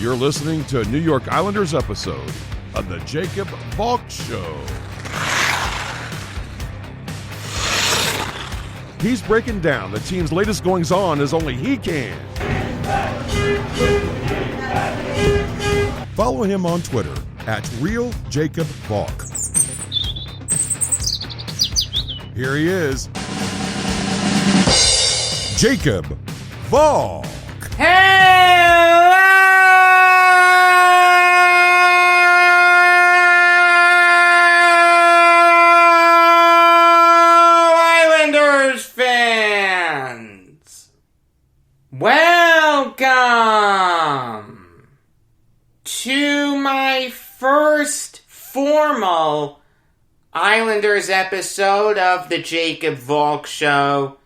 You're listening to a New York Islanders episode of the Jacob Valk Show. He's breaking down the team's latest goings-on as only he can. Follow him on Twitter at RealJacobValk. Here he is, Jacob Valk. Hello, Islanders fans! Welcome to my first formal Islanders episode of the Jacob Valk Show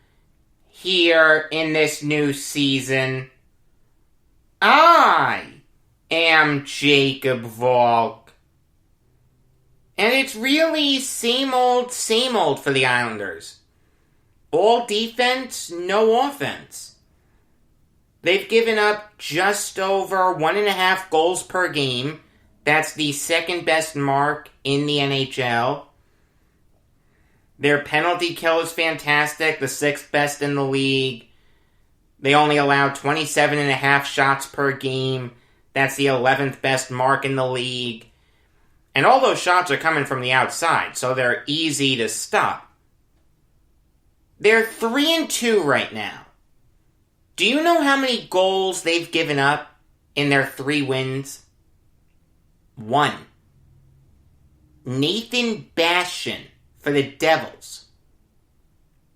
here in this new season. I am Jacob Valk. And it's really same old for the Islanders. All defense, no offense. They've given up just over 1.5 goals per game. That's the second best mark in the NHL. Their penalty kill is fantastic, the 6th best in the league. They only allow 27.5 shots per game. That's the 11th best mark in the league. And all those shots are coming from the outside, so they're easy to stop. They're 3-2 right now. Do you know how many goals they've given up in their 3 wins? 1. Nathan Bastian for the Devils.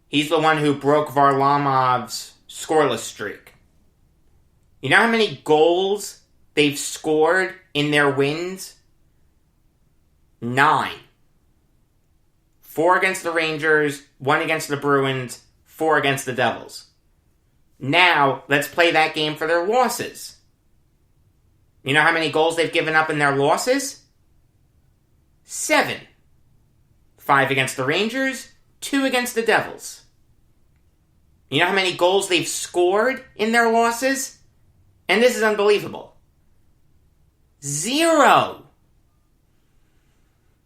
He's the one who broke Varlamov's scoreless streak. You know how many goals they've scored in their wins? 9. 4 against the Rangers, 1 against the Bruins, 4 against the Devils. Now, let's play that game for their losses. You know how many goals they've given up in their losses? 7. 5 against the Rangers, 2 against the Devils. You know how many goals they've scored in their losses? And this is unbelievable. 0.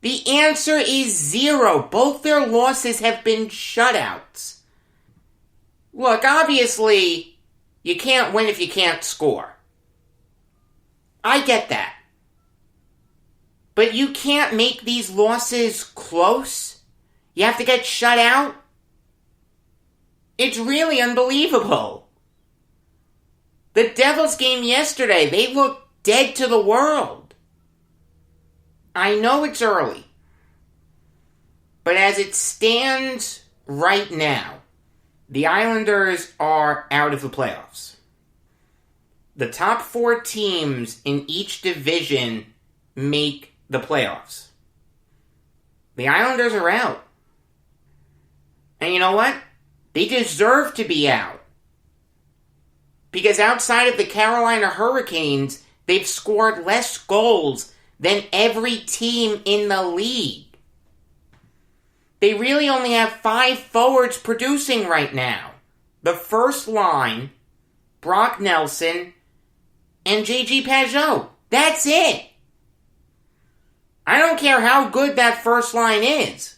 The answer is 0. Both their losses have been shutouts. Look, obviously, you can't win if you can't score. I get that. But you can't make these losses close? You have to get shut out? It's really unbelievable. The Devils game yesterday, they looked dead to the world. I know it's early. But as it stands right now, the Islanders are out of the playoffs. The top 4 teams in each division make the playoffs. The Islanders are out. And you know what? They deserve to be out. Because outside of the Carolina Hurricanes, they've scored less goals than every team in the league. They really only have 5 forwards producing right now. The first line, Brock Nelson, and J.G. Pageau. That's it. I don't care how good that first line is.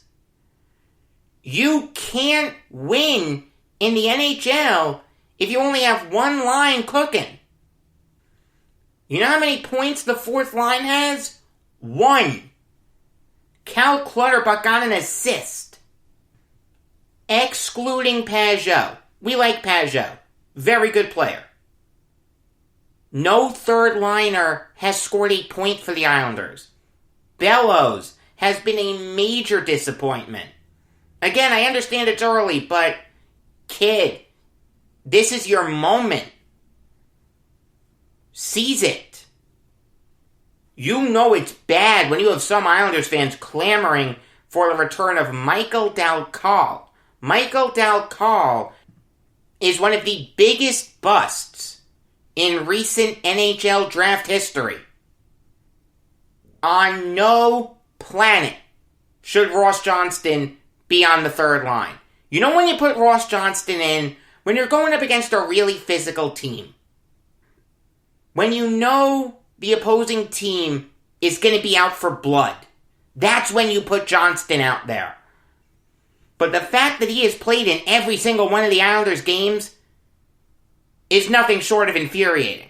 You can't win in the NHL if you only have one line cooking. You know how many points the 4th line has? 1. Cal Clutterbuck got an assist. Excluding Pageau. We like Pageau. Very good player. No third liner has scored a point for the Islanders. Bellows has been a major disappointment. Again, I understand it's early, but kid, this is your moment. Seize it. You know it's bad when you have some Islanders fans clamoring for the return of Michael Dal Colle. Michael Dal Colle is one of the biggest busts in recent NHL draft history. On no planet should Ross Johnston be on the third line. You know when you put Ross Johnston in, when you're going up against a really physical team. When you know the opposing team is going to be out for blood, that's when you put Johnston out there. But the fact that he has played in every single one of the Islanders' games is nothing short of infuriating.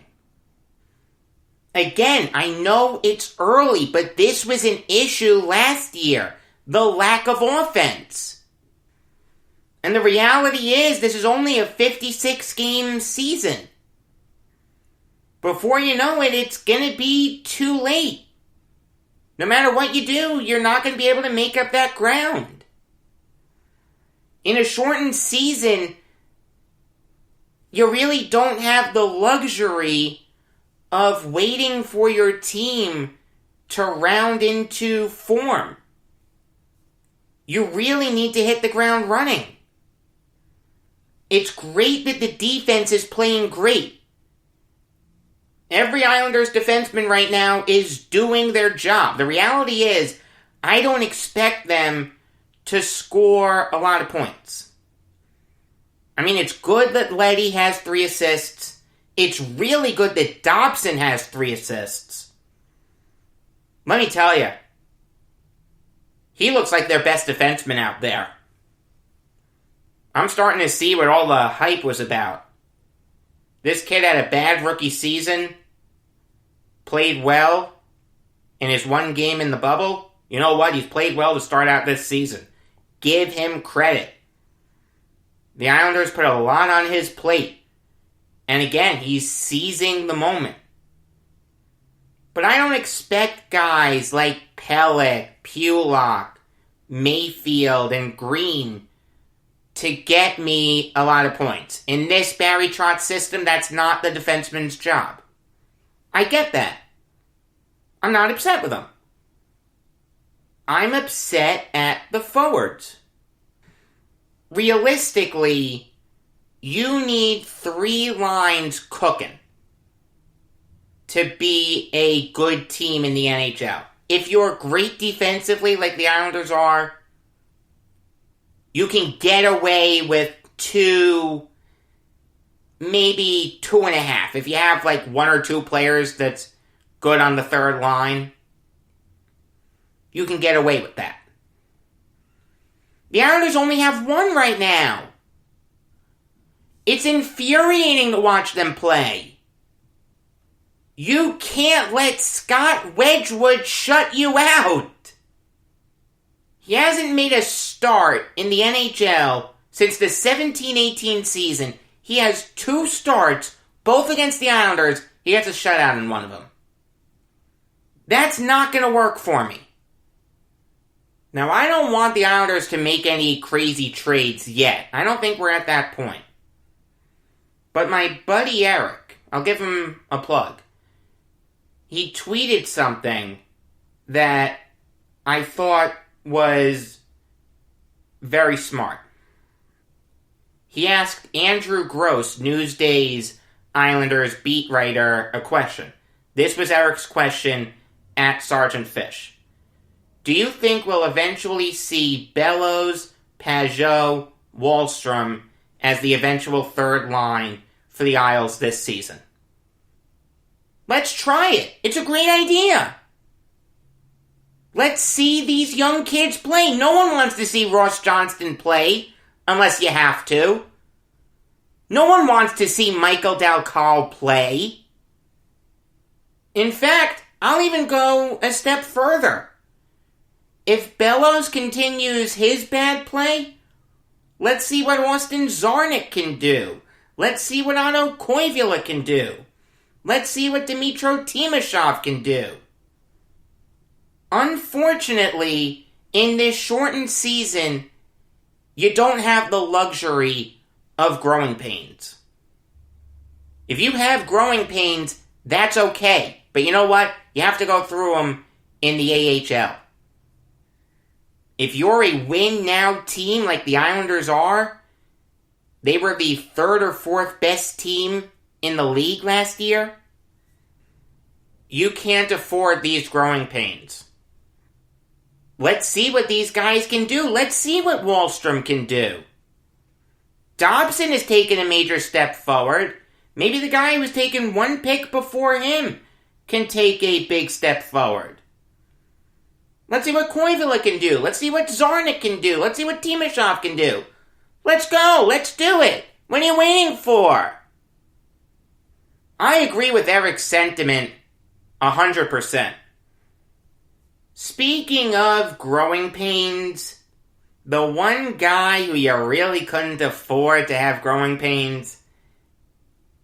Again, I know it's early, but this was an issue last year. The lack of offense. And the reality is, this is only a 56-game season. Before you know it, it's going to be too late. No matter what you do, you're not going to be able to make up that ground. In a shortened season, you really don't have the luxury of waiting for your team to round into form. You really need to hit the ground running. It's great that the defense is playing great. Every Islanders defenseman right now is doing their job. The reality is, I don't expect them to score a lot of points. I mean, it's good that Leddy has 3 assists. It's really good that Dobson has 3 assists. Let me tell you, he looks like their best defenseman out there. I'm starting to see what all the hype was about. This kid had a bad rookie season, played well in his one game in the bubble. You know what? He's played well to start out this season. Give him credit. The Islanders put a lot on his plate. And again, he's seizing the moment. But I don't expect guys like Pelech, Pulock, Mayfield, and Green to get me a lot of points. In this Barry Trotz system, that's not the defenseman's job. I get that. I'm not upset with them. I'm upset at the forwards. Realistically, you need 3 lines cooking to be a good team in the NHL. If you're great defensively like the Islanders are, you can get away with 2, maybe 2.5. If you have like 1 or 2 players that's good on the third line, you can get away with that. The Islanders only have 1 right now. It's infuriating to watch them play. You can't let Scott Wedgwood shut you out. He hasn't made a start in the NHL since the 17-18 season. He has 2 starts, both against the Islanders. He gets a shutout in one of them. That's not going to work for me. Now, I don't want the Islanders to make any crazy trades yet. I don't think we're at that point. But my buddy Eric, I'll give him a plug. He tweeted something that I thought was very smart. He asked Andrew Gross, Newsday's Islanders beat writer, a question. This was Eric's question at Sergeant Fish. Do you think we'll eventually see Bellows, Pajot, Wahlstrom as the eventual third line for the Isles this season? Let's try it. It's a great idea. Let's see these young kids play. No one wants to see Ross Johnston play unless you have to. No one wants to see Michael Dalcal play. In fact, I'll even go a step further. If Bellows continues his bad play, let's see what Austin Zarnik can do. Let's see what Otto Koivula can do. Let's see what Dmytro Timashov can do. Unfortunately, in this shortened season, you don't have the luxury of growing pains. If you have growing pains, that's okay. But you know what? You have to go through them in the AHL. If you're a win-now team like the Islanders are, they were the 3rd or 4th best team in the league last year, you can't afford these growing pains. Let's see what these guys can do. Let's see what Wahlstrom can do. Dobson has taken a major step forward. Maybe the guy who was taken one pick before him can take a big step forward. Let's see what Koivula can do. Let's see what Zarnik can do. Let's see what Timashov can do. Let's go. Let's do it. What are you waiting for? I agree with Eric's sentiment 100%. Speaking of growing pains, the one guy who you really couldn't afford to have growing pains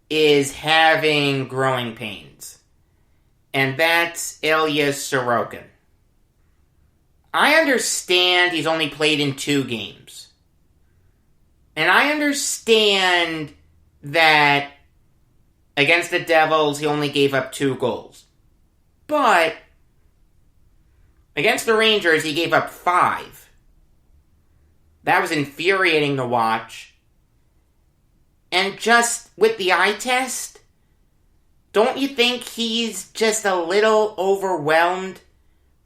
is having growing pains. And that's Ilya Sorokin. I understand he's only played in 2 games. And I understand that against the Devils, he only gave up 2 goals. But against the Rangers, he gave up 5. That was infuriating to watch. And just with the eye test, don't you think he's just a little overwhelmed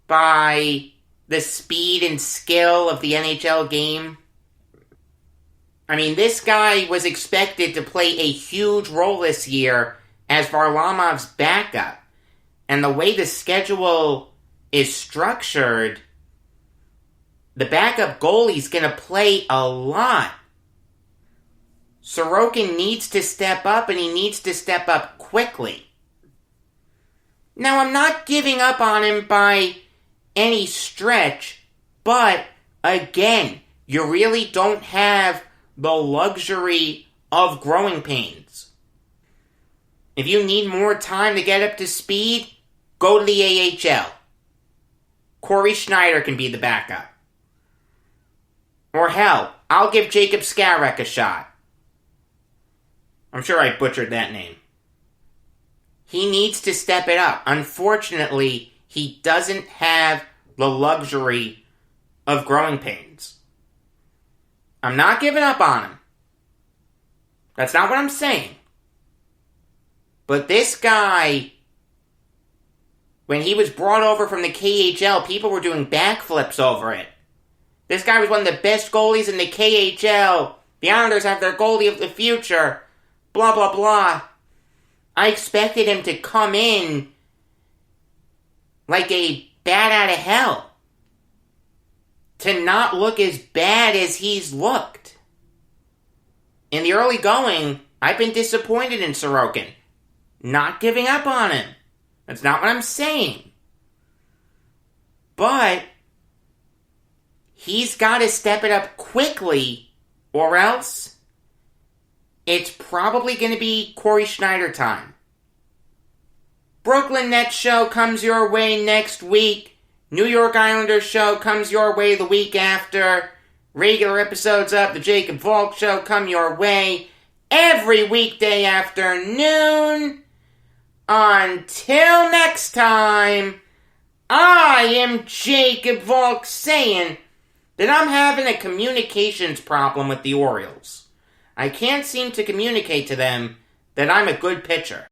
by the speed and skill of the NHL game? I mean, this guy was expected to play a huge role this year as Varlamov's backup. And the way the schedule is structured, the backup goalie's going to play a lot. Sorokin needs to step up, and he needs to step up quickly. Now, I'm not giving up on him by any stretch, but again, you really don't have the luxury of growing pains. If you need more time to get up to speed, go to the AHL. Corey Schneider can be the backup. Or hell, I'll give Jacob Skarek a shot. I'm sure I butchered that name. He needs to step it up. Unfortunately, he doesn't have the luxury of growing pains. I'm not giving up on him. That's not what I'm saying. But this guy, when he was brought over from the KHL, people were doing backflips over it. This guy was one of the best goalies in the KHL. The Islanders have their goalie of the future. Blah, blah, blah. I expected him to come in like a bat out of hell. To not look as bad as he's looked. In the early going, I've been disappointed in Sorokin. Not giving up on him. That's not what I'm saying. But he's got to step it up quickly, or else it's probably going to be Corey Schneider time. Brooklyn Nets show comes your way next week. New York Islanders show comes your way the week after. Regular episodes of the Jacob Valk show come your way every weekday afternoon. Until next time, I am Jacob Valk saying that I'm having a communications problem with the Orioles. I can't seem to communicate to them that I'm a good pitcher.